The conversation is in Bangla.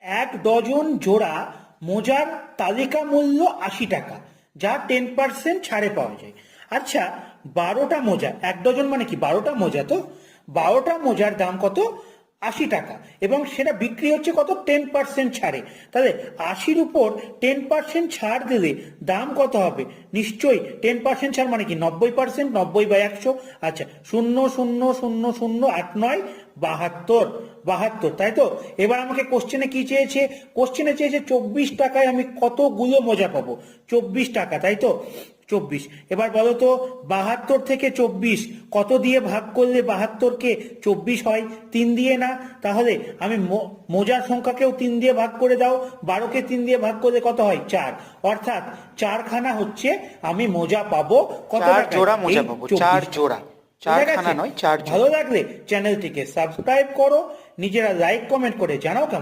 এক ডজন জোড়া মোজার তালিকা মূল্য 80 টাকা, যা 10% ছাড়ে পাওয়া যায়। আচ্ছা, 12টা মোজা, এক ডজন মানে কি 12টা মোজা, তো 12টা মোজার দাম কত? 80 টাকা, এবং সেটা বিক্রি হচ্ছে কত? 10% ছাড়ে। তাহলে 80-র উপর 10% ছাড় দিলে দাম কত হবে? নিশ্চয়ই 10% ছাড় মানে কি 90%, 90/100। আচ্ছা, 0.0008972, তাই তো? এবার আমাকে কোশ্চেনে কি চেয়েছে? কোশ্চেনে চেয়েছে 24 টাকায় আমি কতগুলো মোজা পাবো? 24 টাকা, তাই তো? 24। এবার বলো তো, 72 থেকে 24 কত দিয়ে ভাগ করলে 72কে 24 হয়? 3 দিয়ে না? তাহলে আমি মোজার সংখ্যাকেও 3 দিয়ে ভাগ করে দাও। 12কে 3 দিয়ে ভাগ করলে কত হয়? 4। অর্থাৎ 4খানা হচ্ছে আমি মোজা পাবো। কত টাকা? 4 জোড়া মোজা পাবো, 4 জোড়া, 4খানা নয়, 4 জোড়া। ভালো লাগলে চ্যানেলটিকে সাবস্ক্রাইব করো, নিজেরা লাইক কমেন্ট করে জানাও কেমন